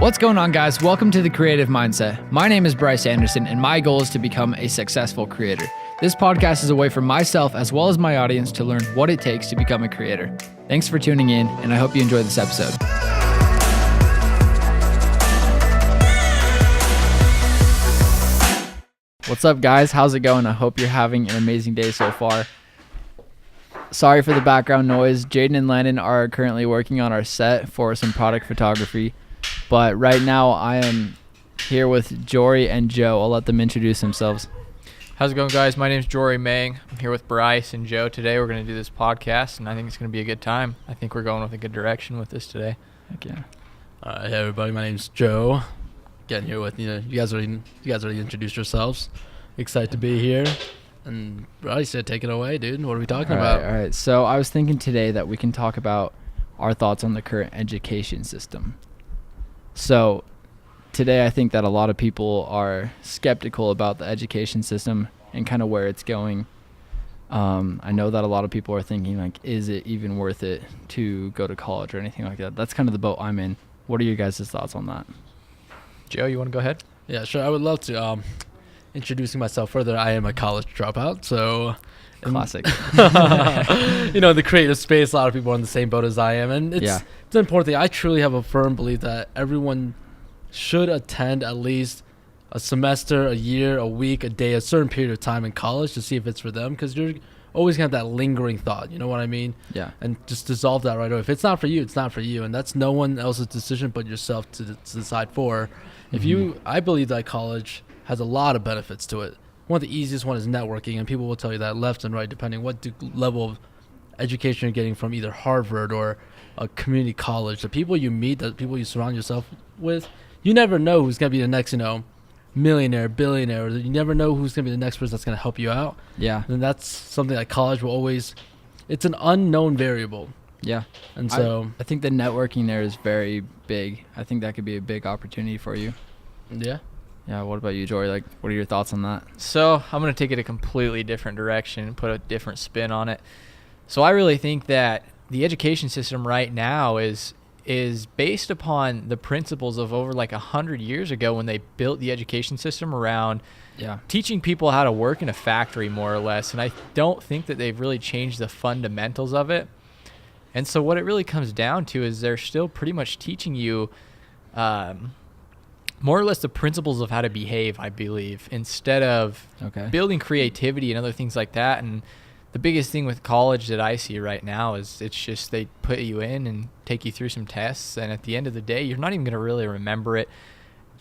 What's going on, guys? Welcome to The Creative Mindset. My name is Bryce Anderson, and my goal is to become a successful creator. This podcast is a way for myself as well as my audience to learn what it takes to become a creator. Thanks for tuning in, and I hope you enjoy this episode. What's up, guys? How's it going? I hope you're having an amazing day so far. Sorry for the background noise. Jaden and Landon are currently working on our set for some product photography. But right now, I am here with Jory and Joe. I'll let them introduce themselves. How's it going, guys? My name's Jory Mang. I'm here with Bryce and Joe today. We're going to do this podcast, and I think it's going to be a good time. I think we're going with a good direction with this today. Heck yeah. Hey everybody, my name's Joe. Getting here with you guys already introduced yourselves. Excited to be here. And Bryce said, take it away, dude. What are we talking about? All right. So I was thinking today that we can talk about our thoughts on the current education system. So today I think that a lot of people are skeptical about the education system and kind of where it's going. I know that a lot of people are thinking, like, is it even worth it to go to college or anything like that? That's kind of the boat I'm in. What are your guys' thoughts on that? Joe, you want to go ahead? Yeah, sure. I would love to. Introducing myself further, I am a college dropout, so... Classic. The creative space, a lot of people are in the same boat as I am, and it's an important thing. I truly have a firm belief that everyone should attend at least a semester, a year, a week, a day, a certain period of time in college to see if it's for them, because you're always going to have that lingering thought, you know what I mean? Yeah. And just dissolve that right away. If it's not for you, it's not for you, and that's no one else's decision but yourself to decide for. I believe that college has a lot of benefits to it. One of the easiest one is networking, and people will tell you that left and right, depending what level of education you're getting from either Harvard or a community college. The people you meet, the people you surround yourself with, you never know who's going to be the next, millionaire, billionaire. You never know who's going to be the next person that's going to help you out. Yeah. And that's something that college will always, it's an unknown variable. Yeah. And so I think the networking there is very big. I think that could be a big opportunity for you. Yeah. Yeah, what about you, Jory? Like, what are your thoughts on that? So I'm going to take it a completely different direction and put a different spin on it. So I really think that the education system right now is based upon the principles of over like 100 years ago when they built the education system around teaching people how to work in a factory, more or less. And I don't think that they've really changed the fundamentals of it. And so what it really comes down to is they're still pretty much teaching you more or less the principles of how to behave, I believe, instead of building creativity and other things like that. And the biggest thing with college that I see right now is it's just they put you in and take you through some tests, and at the end of the day, you're not even going to really remember it.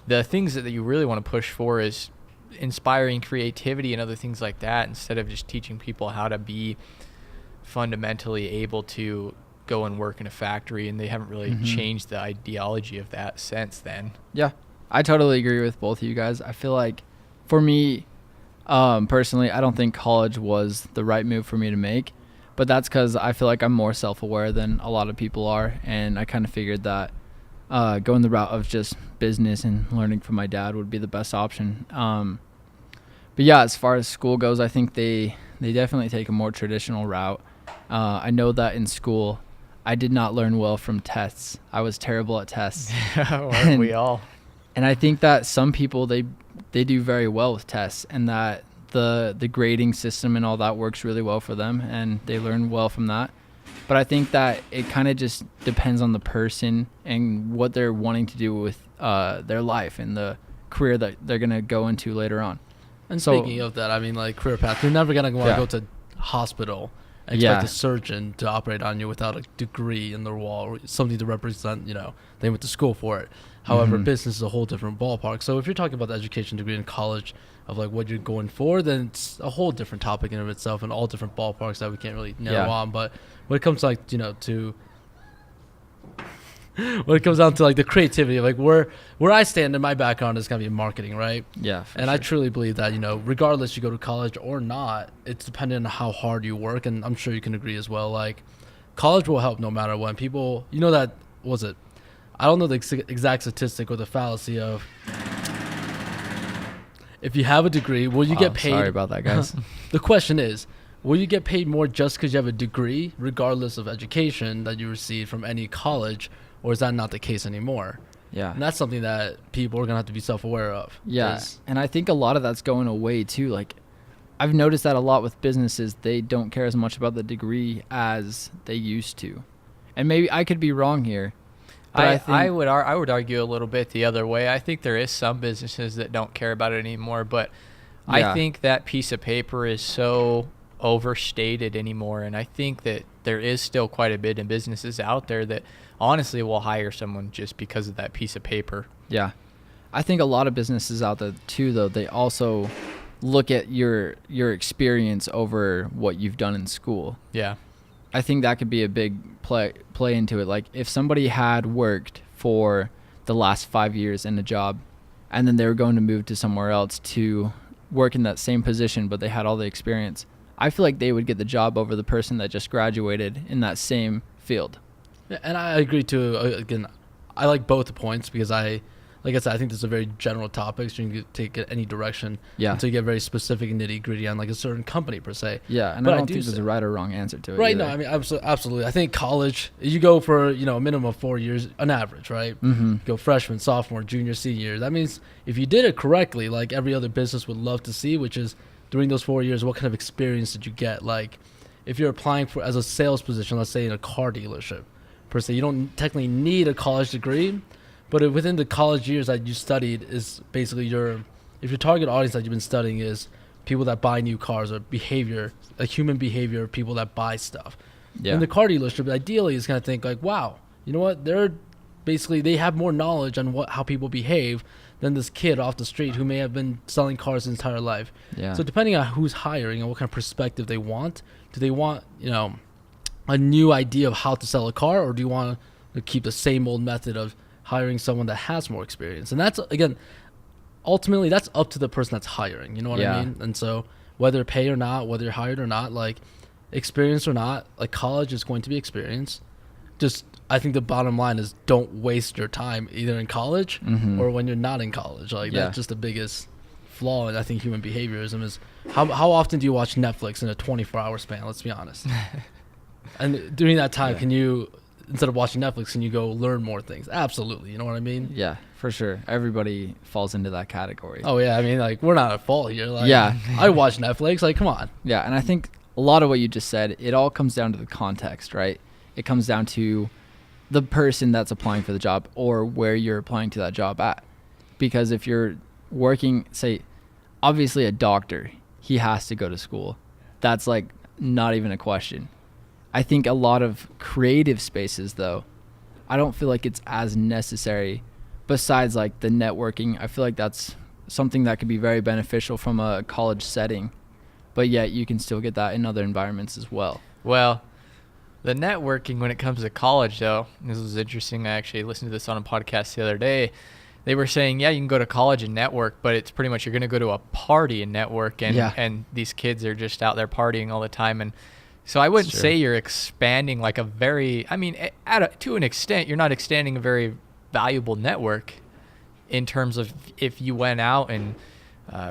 The things that you really want to push for is inspiring creativity and other things like that, instead of just teaching people how to be fundamentally able to go and work in a factory, and they haven't really changed the ideology of that since then. Yeah. I totally agree with both of you guys. I feel like for me, personally, I don't think college was the right move for me to make, but that's because I feel like I'm more self-aware than a lot of people are, and I kind of figured that going the route of just business and learning from my dad would be the best option. But yeah, as far as school goes, I think they definitely take a more traditional route. I know that in school, I did not learn well from tests. I was terrible at tests. Aren't we all? And I think that some people, they do very well with tests, and that the grading system and all that works really well for them, and they learn well from that. But I think that it kind of just depends on the person and what they're wanting to do with their life and the career that they're going to go into later on. And speaking of that, I mean, like career path, you're never going to want to go to hospital and expect a surgeon to operate on you without a degree in the wall or something to represent, they went to school for it. However, business is a whole different ballpark. So if you're talking about the education degree in college of like what you're going for, then it's a whole different topic in of itself and all different ballparks that we can't really narrow on. But when it comes to like, when it comes down to like the creativity, like where I stand in my background is going to be marketing, right? Yeah. And I truly believe that, regardless you go to college or not, it's dependent on how hard you work. And I'm sure you can agree as well. Like college will help no matter what. People, I don't know the exact statistic or the fallacy of if you have a degree, will you get paid? Sorry about that, guys. The question is, will you get paid more just because you have a degree, regardless of education that you receive from any college, or is that not the case anymore? Yeah. And that's something that people are going to have to be self-aware of. Yeah. And I think a lot of that's going away too. Like, I've noticed that a lot with businesses, they don't care as much about the degree as they used to. And maybe I could be wrong here. But I would argue a little bit the other way. I think there is some businesses that don't care about it anymore, but I think that piece of paper is so overstated anymore, and I think that there is still quite a bit of businesses out there that honestly will hire someone just because of that piece of paper. Yeah. I think a lot of businesses out there too, though, they also look at your experience over what you've done in school. Yeah. I think that could be a big play into it. Like, if somebody had worked for the last 5 years in a job and then they were going to move to somewhere else to work in that same position, but they had all the experience, I feel like they would get the job over the person that just graduated in that same field. Yeah, and I agree too. Again, I like both the points because like I said, I think this is a very general topic, so you can take it any direction until you get very specific and nitty gritty on like a certain company per se. Yeah, and I don't think there's a right or wrong answer to it. Right, either. no, I mean, absolutely. I think college, you go for, a minimum of 4 years, on average, right? Mm-hmm. You go freshman, sophomore, junior, senior. That means if you did it correctly, like every other business would love to see, which is during those 4 years, what kind of experience did you get? Like, if you're applying for as a sales position, let's say in a car dealership, per se, you don't technically need a college degree. But within the college years that you studied is basically if your target audience that you've been studying is people that buy new cars or human behavior, people that buy stuff. Yeah. In the car dealership, ideally is going to think like, wow, you know what? They have more knowledge on how people behave than this kid off the street who may have been selling cars his entire life. Yeah. So depending on who's hiring and what kind of perspective they want, do they want, a new idea of how to sell a car, or do you want to keep the same old method of hiring someone that has more experience? And that's, again, ultimately that's up to the person that's hiring, you know what I mean? And so whether pay or not, whether you're hired or not, like experience or not, like college is going to be experience. Just, I think the bottom line is don't waste your time either in college or when you're not in college. Like that's just the biggest flaw in, I think, human behaviorism is how often do you watch Netflix in a 24-hour span? Let's be honest. And during that time, can you, instead of watching Netflix, can you go learn more things? Absolutely. You know what I mean? Yeah, for sure. Everybody falls into that category. Oh, yeah. I mean, like, we're not at fault here. Like, yeah. I watch Netflix. Like, come on. Yeah, and I think a lot of what you just said, it all comes down to the context, right? It comes down to the person that's applying for the job or where you're applying to that job at. Because if you're working, say, obviously a doctor, he has to go to school. That's, like, not even a question. I think a lot of creative spaces, though, I don't feel like it's as necessary. Besides, like, the networking, I feel like that's something that could be very beneficial from a college setting. But yet you can still get that in other environments as well. Well, the networking when it comes to college, though, this was interesting. I actually listened to this on a podcast the other day. They were saying, yeah, you can go to college and network, but it's pretty much you're going to go to a party and network, and these kids are just out there partying all the time. And so I wouldn't say you're expanding like to an extent, you're not expanding a very valuable network in terms of if you went out and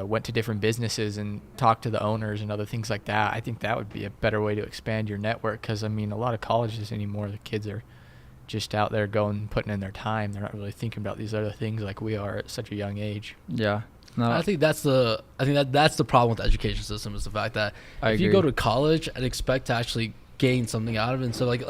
went to different businesses and talked to the owners and other things like that. I think that would be a better way to expand your network because, I mean, a lot of colleges anymore, the kids are just out there putting in their time. They're not really thinking about these other things like we are at such a young age. Yeah. No. I think that's the problem with the education system is the fact that if you go to college and expect to actually gain something out of it, and so like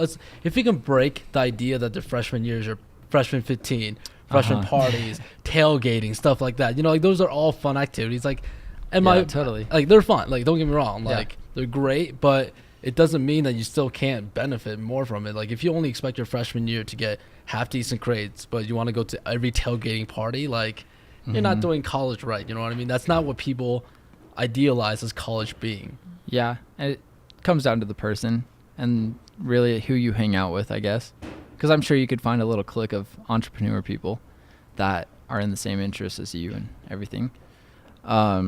if you can break the idea that the freshman years are freshman 15, freshman parties, tailgating, stuff like that, like those are all fun activities. Like, totally. Like they're fun. Like don't get me wrong. Like they're great, but it doesn't mean that you still can't benefit more from it. Like if you only expect your freshman year to get half decent grades, but you want to go to every tailgating party, like. You're not doing college right, you know what I mean? That's not what people idealize as college being. Yeah, and it comes down to the person and really who you hang out with, I guess. Because I'm sure you could find a little clique of entrepreneur people that are in the same interests as you and everything. I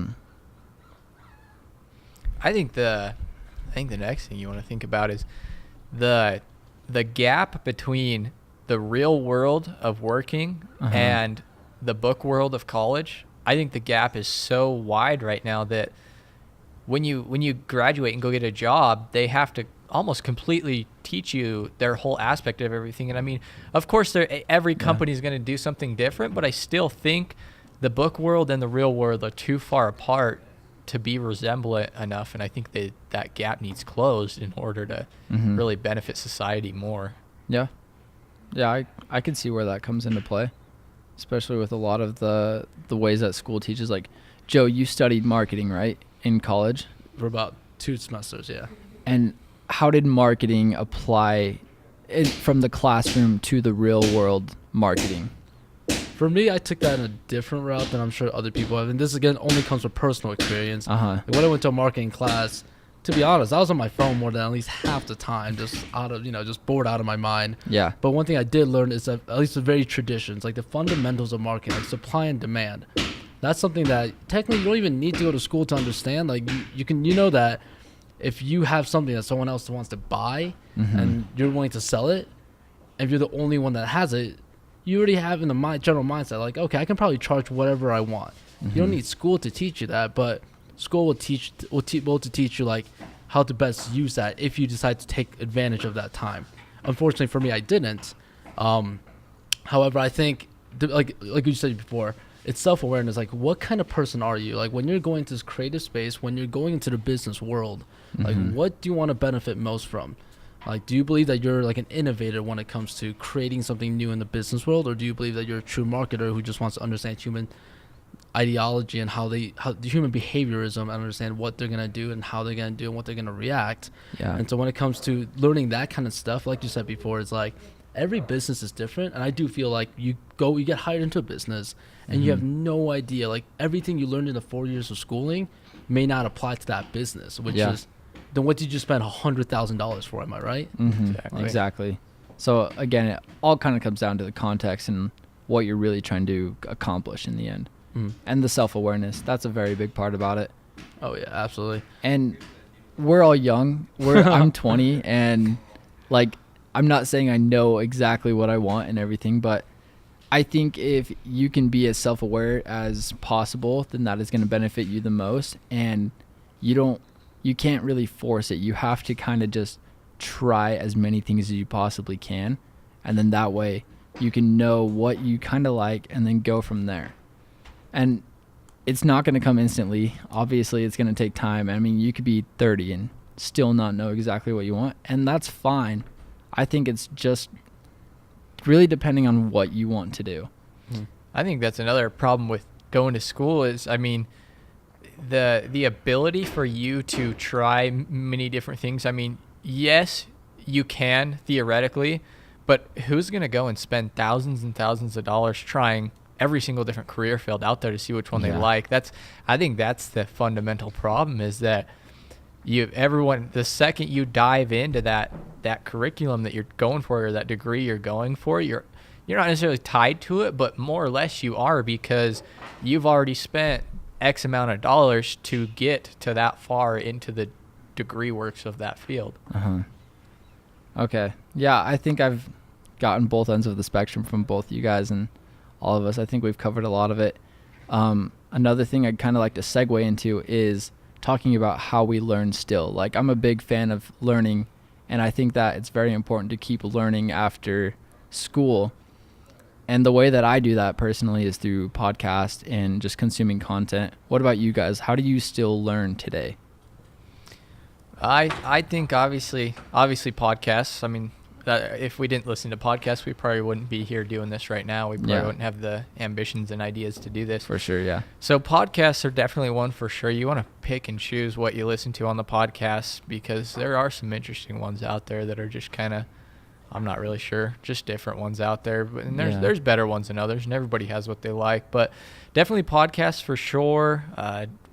think the next thing you want to think about is the gap between the real world of working and the book world of college. I think the gap is so wide right now that when you graduate and go get a job, they have to almost completely teach you their whole aspect of everything. And I mean, of course, every company is going to do something different, but I still think the book world and the real world are too far apart to be resemblant enough. And I think that gap needs closed in order to really benefit society more. Yeah. Yeah, I can see where that comes into play, especially with a lot of the ways that school teaches. Like, Joe, you studied marketing, right, in college? For about 2 semesters, yeah. And how did marketing apply from the classroom to the real world marketing? For me, I took that in a different route than I'm sure other people have. And this, again, only comes from personal experience. Like when I went to a marketing class, to be honest, I was on my phone more than at least half the time, just out of, just bored out of my mind. Yeah. But one thing I did learn is that at least the very traditions, like the fundamentals of marketing, like supply and demand. That's something that technically you don't even need to go to school to understand. Like you know that if you have something that someone else wants to buy and you're willing to sell it, and if you're the only one that has it, you already have in the general mindset, like, okay, I can probably charge whatever I want. You don't need school to teach you that, but school will be able to teach you like how to best use that if you decide to take advantage of that time. Unfortunately for me, I didn't. However, I think like you said before, it's self-awareness. Like, what kind of person are you? Like, when you're going into this creative space, when you're going into the business world, like, what do you want to benefit most from? Like, do you believe that you're like an innovator when it comes to creating something new in the business world, or do you believe that you're a true marketer who just wants to understand human ideology and how the human behaviorism and understand what they're gonna do and how they're gonna do and what they're gonna react? Yeah. And so when it comes to learning that kind of stuff, like you said before, it's like every business is different, and I do feel like you get hired into a business and you have no idea, like everything you learned in the 4 years of schooling may not apply to that business, which is, then what did you spend $100,000 for? Am I right? Exactly. So again, it all kind of comes down to the context and what you're really trying to accomplish in the end. And the self-awareness. That's a very big part about it. Oh yeah, absolutely. And we're all young. I'm 20, and like, I'm not saying I know exactly what I want and everything, but I think if you can be as self-aware as possible, then that is going to benefit you the most. And you can't really force it. You have to kind of just try as many things as you possibly can. And then that way you can know what you kind of like and then go from there. And it's not going to come instantly. Obviously, it's going to take time. I mean, you could be 30 and still not know exactly what you want, and that's fine. I think it's just really depending on what you want to do. I think that's another problem with going to school is, I mean, the ability for you to try many different things. I mean, yes, you can theoretically, but who's going to go and spend thousands and thousands of dollars trying every single different career field out there to see which one they like? I think that's the fundamental problem, is that the second you dive into that curriculum that you're going for, or that degree you're going for, you're not necessarily tied to it, but more or less you are, because you've already spent X amount of dollars to get to that far into the degree works of that field. Okay. Yeah, I think I've gotten both ends of the spectrum from both you guys and all of us. I think we've covered a lot of it. Another thing I'd kind of like to segue into is talking about how we learn still. Like, I'm a big fan of learning, and I think that it's very important to keep learning after school. And the way that I do that personally is through podcasts and just consuming content. What about you guys? How do you still learn today? I think obviously podcasts. I mean, if we didn't listen to podcasts, we probably wouldn't be here doing this right now. We probably wouldn't have the ambitions and ideas to do this. For sure, yeah. So podcasts are definitely one for sure. You want to pick and choose what you listen to on the podcasts, because there are some interesting ones out there that are just kind of, I'm not really sure, just different ones out there. And there's better ones than others, and everybody has what they like. But definitely podcasts for sure.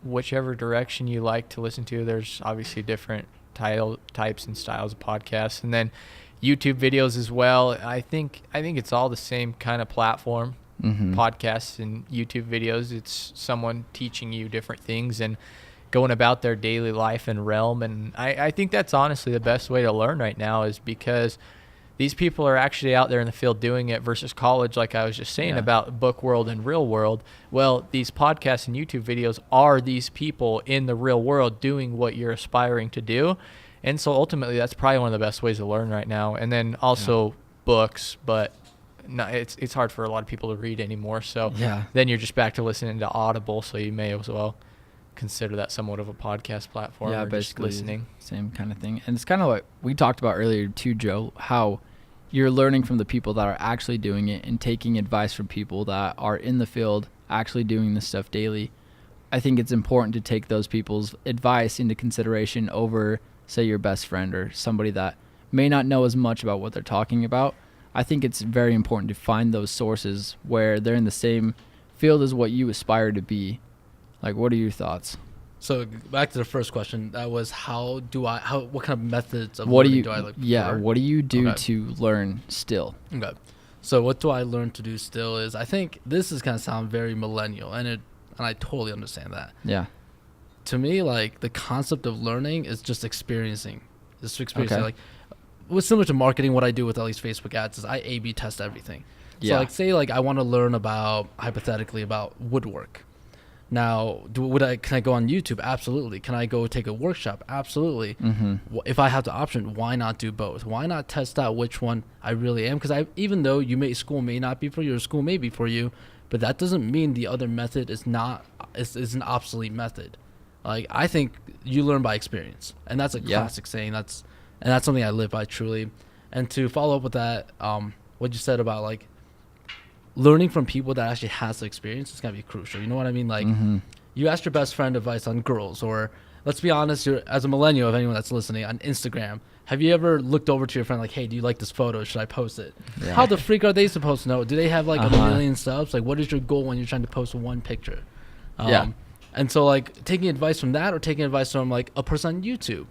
Whichever direction you like to listen to, there's obviously different types and styles of podcasts. And then YouTube videos as well. I think it's all the same kind of platform. Podcasts and YouTube videos, it's someone teaching you different things and going about their daily life and realm. And I think that's honestly the best way to learn right now, is because these people are actually out there in the field doing it, versus college, like I was just saying about book world and real world. Well, these podcasts and YouTube videos are these people in the real world doing what you're aspiring to do. And so ultimately, that's probably one of the best ways to learn right now. And then also books, but no, it's hard for a lot of people to read anymore. So then you're just back to listening to Audible. So you may as well consider that somewhat of a podcast platform, or just listening. Same kind of thing. And it's kind of what we talked about earlier too, Joe, how you're learning from the people that are actually doing it and taking advice from people that are in the field actually doing this stuff daily. I think it's important to take those people's advice into consideration over, say, your best friend or somebody that may not know as much about what they're talking about. I think it's very important to find those sources where they're in the same field as what you aspire to be. Like, what are your thoughts? So back to the first question, that was what kind of methods of learning do I look for? Yeah, what do you do to learn still? Okay. So what do I learn to do still is, I think this is going to sound very millennial, and I totally understand that. Yeah. To me, like, the concept of learning is just experiencing. Like, what's similar to marketing, what I do with at least Facebook ads is I A/B test everything. So like, say like I want to learn hypothetically about woodwork. Now, can I go on YouTube? Absolutely. Can I go take a workshop? Absolutely. Mm-hmm. If I have the option, why not do both? Why not test out which one I really am? Because even though school may not be for you, or school may be for you, but that doesn't mean the other method is an obsolete method. Like, I think you learn by experience, and that's a classic saying. That's something I live by truly. And to follow up with that, what you said about like learning from people that actually has the experience is gonna be crucial. You know what I mean? Like, you ask your best friend advice on girls, or let's be honest, as a millennial, if anyone that's listening on Instagram, have you ever looked over to your friend like, hey, do you like this photo? Should I post it? Yeah. How the freak are they supposed to know? Do they have like a million subs? Like, what is your goal when you're trying to post one picture? And so like taking advice from that, or taking advice from like a person on YouTube.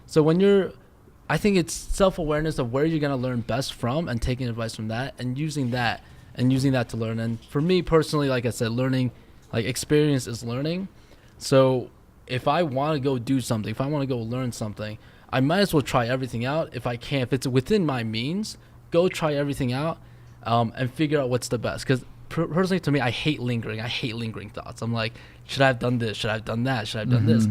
So I think it's self-awareness of where you're going to learn best from, and taking advice from that and using that to learn. And for me personally, like I said, learning, like, experience is learning. So if I want to go do something, if I want to go learn something, I might as well try everything out. If it's within my means, go try everything out, and figure out what's the best. Because personally, to me, I hate lingering thoughts. I'm like, should I have done this? Should I have done that? Should I have done this?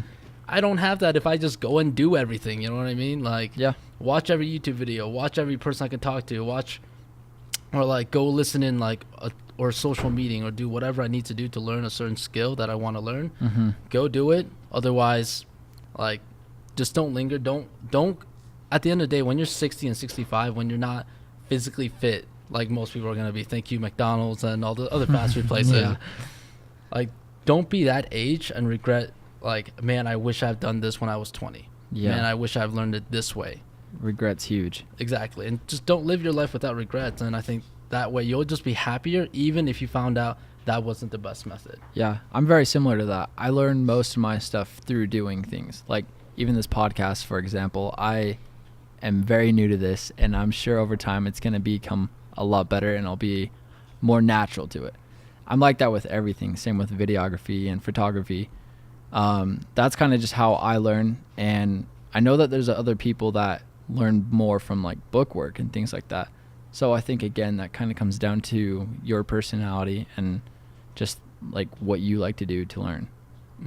I don't have that if I just go and do everything. You know what I mean? Like, watch every YouTube video, watch every person I can talk to, or like go listen in like or a social meeting, or do whatever I need to do to learn a certain skill that I want to learn. Go do it. Otherwise, like, just don't linger. Don't. At the end of the day, when you're 60 and 65, when you're not physically fit, like most people are gonna be, thank you McDonald's and all the other fast food places. Like, don't be that age and regret. Like, man, I wish I've done this when I was 20. Man, I wish I've learned it this way. Regret's huge. Exactly. And just don't live your life without regrets. And I think that way you'll just be happier, even if you found out that wasn't the best method. Yeah, I'm very similar to that. I learned most of my stuff through doing things. Like, even this podcast, for example, I am very new to this, and I'm sure over time it's going to become a lot better, and I'll be more natural to it. I'm like that with everything. Same with videography and photography. That's kind of just how I learn, and I know that there's other people that learn more from like book work and things like that. So I think, again, that kind of comes down to your personality and just like what you like to do to learn.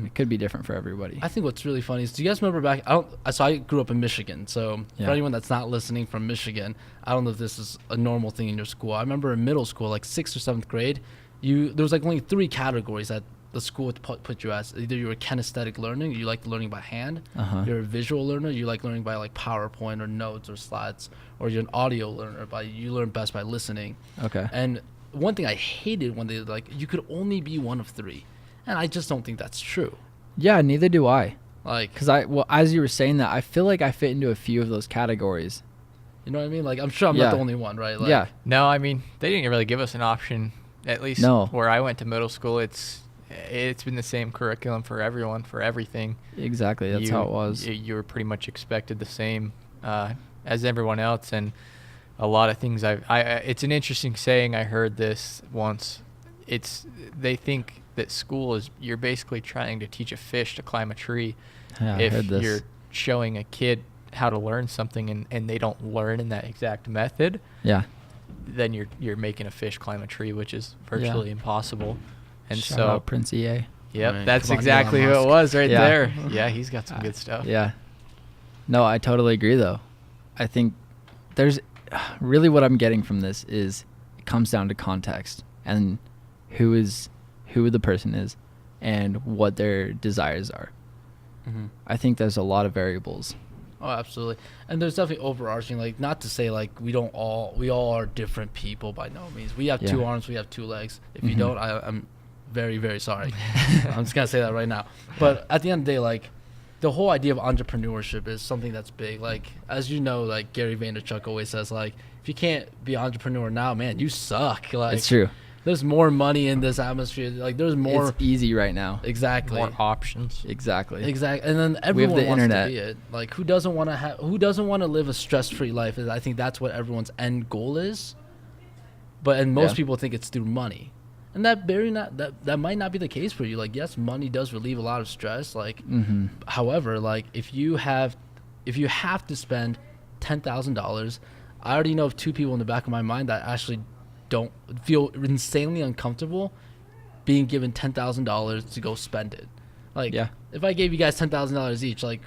It could be different for everybody. I think what's really funny is, do you guys remember back? I grew up in Michigan, so for anyone that's not listening from Michigan, I don't know if this is a normal thing in your school. I remember in middle school, like 6th or 7th grade, there was like only 3 categories that the school would put you as. Either you were kinesthetic learning, you like learning by hand. You're a visual learner, you like learning by like PowerPoint or notes or slides, or you're an audio learner, you learn best by listening. Okay. And one thing I hated when they like, you could only be one of 3, and I just don't think that's true. Yeah, neither do I. Like, because as you were saying that, I feel like I fit into a few of those categories. You know what I mean? Like, I'm sure I'm not the only one, right? Like, No, I mean, they didn't really give us an option. At least where I went to middle school, it's been the same curriculum for everyone, for everything. Exactly, that's how it was. You were pretty much expected the same as everyone else, and a lot of things it's an interesting saying. I heard this once. They think that school is, you're basically trying to teach a fish to climb a tree. Yeah, I heard this. You're showing a kid how to learn something and they don't learn in that exact method, then you're making a fish climb a tree, which is virtually impossible. And Shout out Prince EA. Yep, that's exactly who it was right there. Yeah, he's got some good stuff. Yeah. No, I totally agree though. I think there's really what I'm getting from this is it comes down to context and who the person is and what their desires are. Mm-hmm. I think there's a lot of variables. Oh, absolutely. And there's definitely overarching, like, not to say like we all are different people by no means. We have 2 arms, we have 2 legs. If you don't, I'm very, very sorry. I'm just gonna say that right now. But at the end of the day, like, the whole idea of entrepreneurship is something that's big. Like, as you know, like Gary Vaynerchuk always says, like, if you can't be an entrepreneur now, man, you suck. Like, It's true. There's more money in this atmosphere. Like, there's more. It's easy right now. Exactly. More options. Exactly. And then everyone the wants internet. to be it. Like, who doesn't want to live a stress-free life? I think that's what everyone's end goal is. And most people think it's through money. And that might not be the case for you. Like, yes, money does relieve a lot of stress. Like, however, like, if you have to spend $10,000, I already know of 2 people in the back of my mind that actually don't feel insanely uncomfortable being given $10,000 to go spend it. Like, if I gave you guys $10,000 each, like,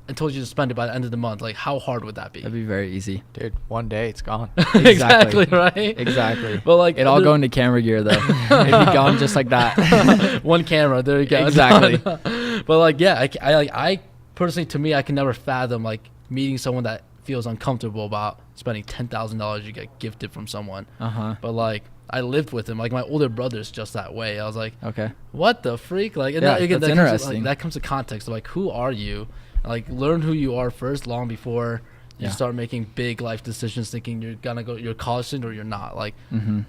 and told you to spend it by the end of the month, like, how hard would that be? That'd be very easy. Dude, one day it's gone. Exactly, right? Exactly. But like, it all go into camera gear though. It'd be gone just like that. One camera, there you go. Exactly. But like, yeah, I personally, to me, I can never fathom like meeting someone that feels uncomfortable about spending $10,000 you get gifted from someone. But like, I lived with him. Like, my older brother's just that way. I was like, okay, what the freak? Like, and that's that interesting. That comes to context of like, who are you? Like, learn who you are first, long before you start making big life decisions, thinking you're gonna go your college student or you're not. Like,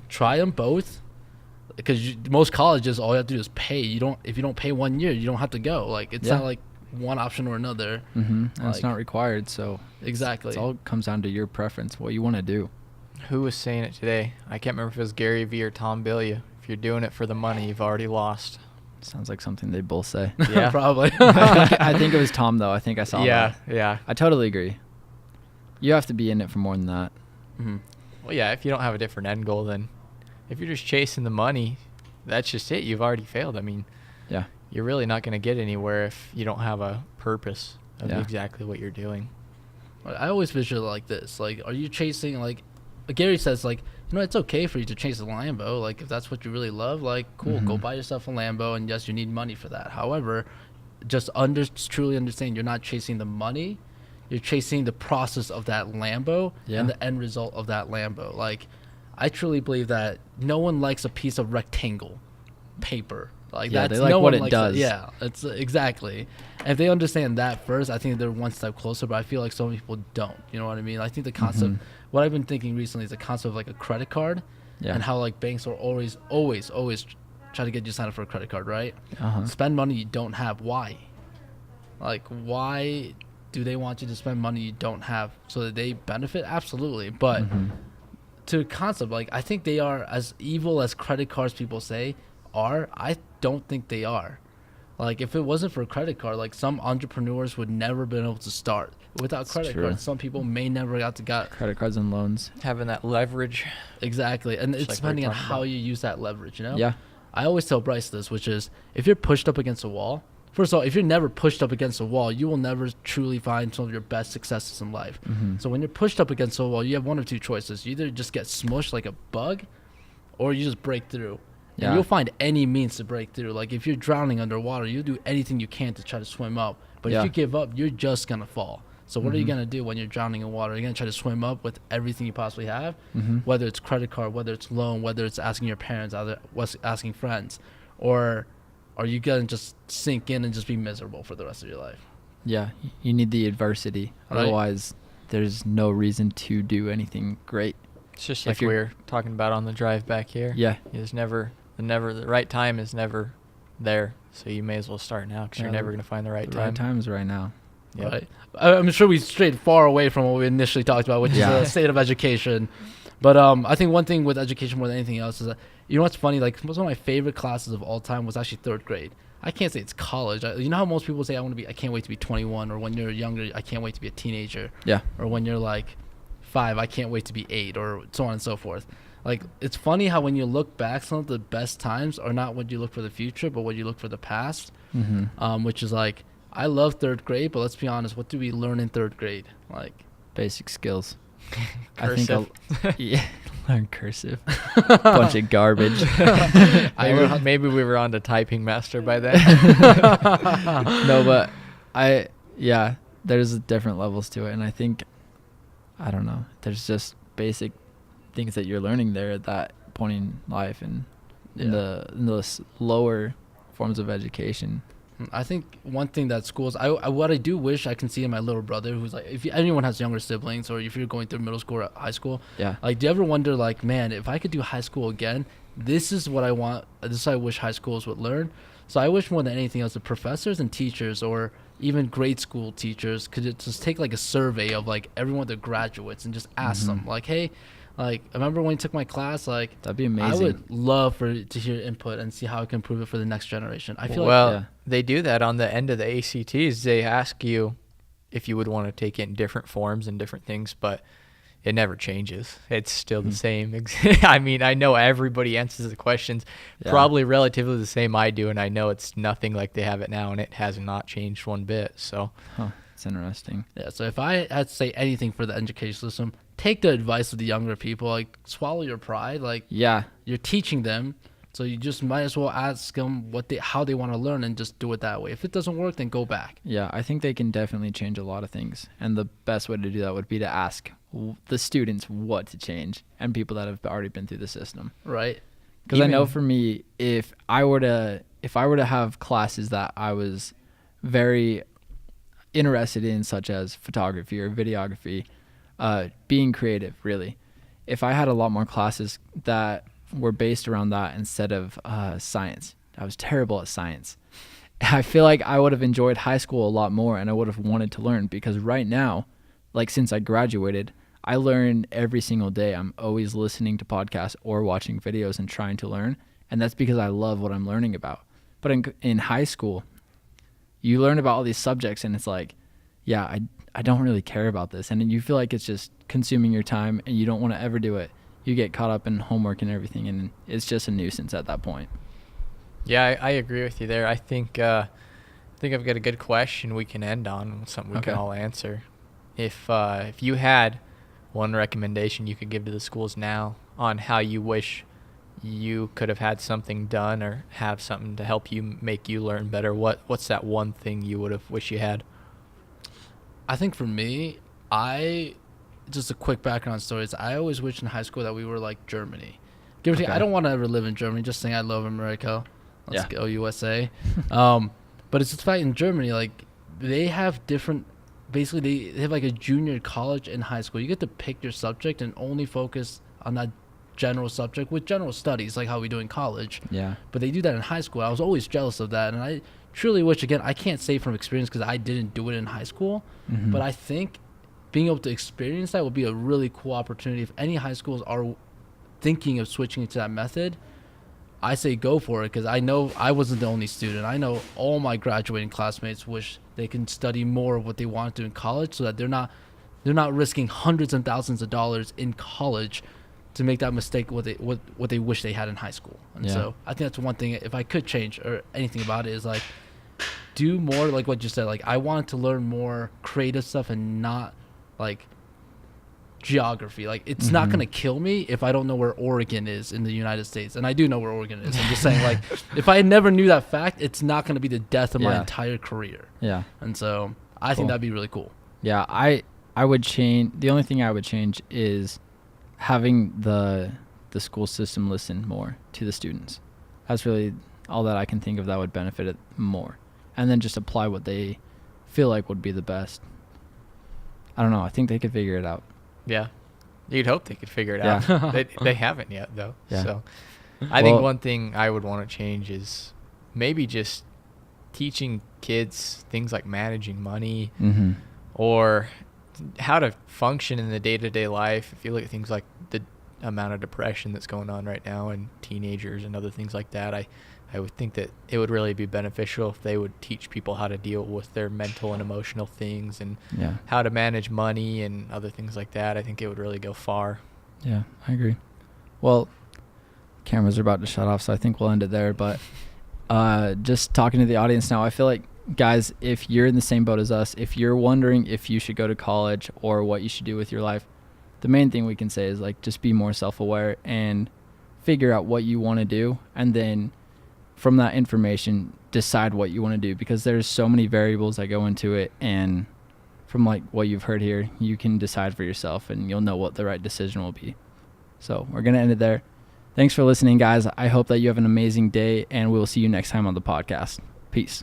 try them both, because most colleges, all you have to do is pay. If you don't pay 1 year, you don't have to go. Like, it's not like one option or another. And it's not required. So exactly, it all comes down to your preference, what you want to do. Who was saying it today? I can't remember if it was Gary Vee or Tom Bilyeu. If you're doing it for the money, you've already lost. Sounds like something they both say. Yeah, probably. I think it was Tom though. I think I saw that. Yeah. I totally agree. You have to be in it for more than that. Well, yeah, if you don't have a different end goal, then if you're just chasing the money, that's just it. You've already failed. I mean, you're really not going to get anywhere if you don't have a purpose of exactly what you're doing. I always visual like this. Like, are you chasing, like, Gary says, like, you know, it's okay for you to chase a Lambo. Like, if that's what you really love, like, cool, go buy yourself a Lambo. And yes, you need money for that. However, just truly understand you're not chasing the money. You're chasing the process of that Lambo and the end result of that Lambo. Like, I truly believe that no one likes a piece of rectangle paper. Like, that's they like no what one it likes does. Yeah, it's exactly. And if they understand that first, I think they're one step closer. But I feel like so many people don't. You know what I mean? I think the concept, what I've been thinking recently is the concept of like a credit card, and how like banks are always try to get you signed up for a credit card, right? Spend money you don't have. Why? Like, why do they want you to spend money you don't have so that they benefit? Absolutely, but to the concept, like, I think they are as evil as credit cards people say are. I don't think they are. Like, if it wasn't for a credit card, like, some entrepreneurs would never been able to start without credit cards. Some people may never got credit cards and loans, having that leverage. Exactly. And it's like depending on how you use that leverage, you know? Yeah. I always tell Bryce this, which is, if you're pushed up against a wall, first of all, if you're never pushed up against a wall, you will never truly find some of your best successes in life. So when you're pushed up against a wall, you have one of two choices. You either just get smushed like a bug, or you just break through. And you'll find any means to break through. Like, if you're drowning underwater, you'll do anything you can to try to swim up. But if you give up, you're just going to fall. So what are you going to do when you're drowning in water? You're going to try to swim up with everything you possibly have, whether it's credit card, whether it's loan, whether it's asking your parents, asking friends, or are you going to just sink in and just be miserable for the rest of your life? Yeah, you need the adversity. Right? Otherwise, there's no reason to do anything great. It's just like we were talking about on the drive back here. Yeah. There's the right time is never there. So you may as well start now, because you're never going to find the right time. The right time is right now. Yep. Right. I'm sure we strayed far away from what we initially talked about, which is the state of education. But I think one thing with education more than anything else is that, you know what's funny? Like, one of my favorite classes of all time was actually 3rd grade. I can't say it's college. You know how most people say, I can't wait to be 21, or when you're younger, I can't wait to be a teenager. Yeah. Or when you're like 5, I can't wait to be 8, or so on and so forth. Like, it's funny how when you look back, some of the best times are not what you look for the future, but what you look for the past. Which is like, I love third grade, but let's be honest, what do we learn in third grade? Like basic skills. Cursive. Yeah, learn cursive. Bunch of garbage. Maybe we were on to typing master by then. No, but there's different levels to it, and I think, I don't know, there's just basic things that you're learning there at that point in life, and in the lower forms of education. I think one thing that schools, what I do wish I can see in my little brother, who's like, if anyone has younger siblings, or if you're going through middle school or high school, like, do you ever wonder, like, man, if I could do high school again, this is what I want. This is what I wish high schools would learn. So I wish more than anything else, the professors and teachers, or even grade school teachers, could just take like a survey of like everyone, the graduates, and just ask them, like, hey, like, I remember when you took my class, like, that'd be amazing. I would love to hear input and see how I can improve it for the next generation. I feel they do that on the end of the ACTs. They ask you if you would want to take it in different forms and different things, but it never changes. It's still the same. I mean, I know everybody answers the questions probably relatively the same I do, and I know it's nothing like they have it now, and it has not changed one bit. So, it's interesting. Yeah. So if I had to say anything for the education system, take the advice of the younger people. Like, swallow your pride. Like, you're teaching them, so you just might as well ask them how they want to learn, and just do it that way. If it doesn't work, then go back. Yeah, I think they can definitely change a lot of things, and the best way to do that would be to ask the students what to change, and people that have already been through the system. Right. Because I know for me, if I were to have classes that I was very interested in, such as photography or videography, being creative, really, if I had a lot more classes that were based around that instead of science. I was terrible at science. I feel like I would have enjoyed high school a lot more, and I would have wanted to learn, because right now, like, since I graduated, I learn every single day. I'm always listening to podcasts or watching videos and trying to learn, and that's because I love what I'm learning about. But in high school, you learn about all these subjects, and it's like, I don't really care about this, and you feel like it's just consuming your time, and you don't want to ever do it. You get caught up in homework and everything, and it's just a nuisance at that point. Yeah, I agree with you there. I think I've got a good question we can end on, something we can all answer. If you had one recommendation you could give to the schools now on how you wish you could have had something done, or have something to help you make you learn better, what's that one thing you would have wished you had? I think for me, just a quick background story is I always wished in high school that we were like Germany. I don't want to ever live in Germany, just saying I love America. Let's go USA. But it's just fact in Germany, like, they have different, basically they have like a junior college and high school. You get to pick your subject and only focus on that general subject with general studies, like how we do in college. Yeah. But they do that in high school. I was always jealous of that, and I truly wish, again, I can't say from experience because I didn't do it in high school, but I think being able to experience that would be a really cool opportunity. If any high schools are thinking of switching to that method, I say go for it, because I know I wasn't the only student. I know all my graduating classmates wish they can study more of what they want to do in college, so that they're not risking hundreds and thousands of dollars in college to make that mistake what they wish they had in high school. And so I think that's one thing, if I could change or anything about it, is like, do more like what you said. Like, I wanted to learn more creative stuff and not like geography. Like, it's not going to kill me if I don't know where Oregon is in the United States. And I do know where Oregon is. I'm just saying, like, if I never knew that fact, it's not going to be the death of my entire career. Yeah. And so I think that'd be really cool. Yeah. I would change. The only thing I would change is having the school system listen more to the students. That's really all that I can think of that would benefit it more. And then just apply what they feel like would be the best. I don't know. I think they could figure it out. Yeah. You'd hope they could figure it out. They haven't yet, though. Yeah. So I think one thing I would want to change is maybe just teaching kids things like managing money or how to function in the day-to-day life. If you look at things like the amount of depression that's going on right now in teenagers and other things like that, I would think that it would really be beneficial if they would teach people how to deal with their mental and emotional things, and how to manage money and other things like that. I think it would really go far. Yeah, I agree. Well, cameras are about to shut off, so I think we'll end it there. But just talking to the audience now, I feel like guys, if you're in the same boat as us, if you're wondering if you should go to college or what you should do with your life, the main thing we can say is like just be more self-aware and figure out what you want to do, and then from that information decide what you want to do, because there's so many variables that go into it, and from like what you've heard here, you can decide for yourself and you'll know what the right decision will be. So we're going to end it there. Thanks for listening, guys. I hope that you have an amazing day, and we'll see you next time on the podcast. Peace.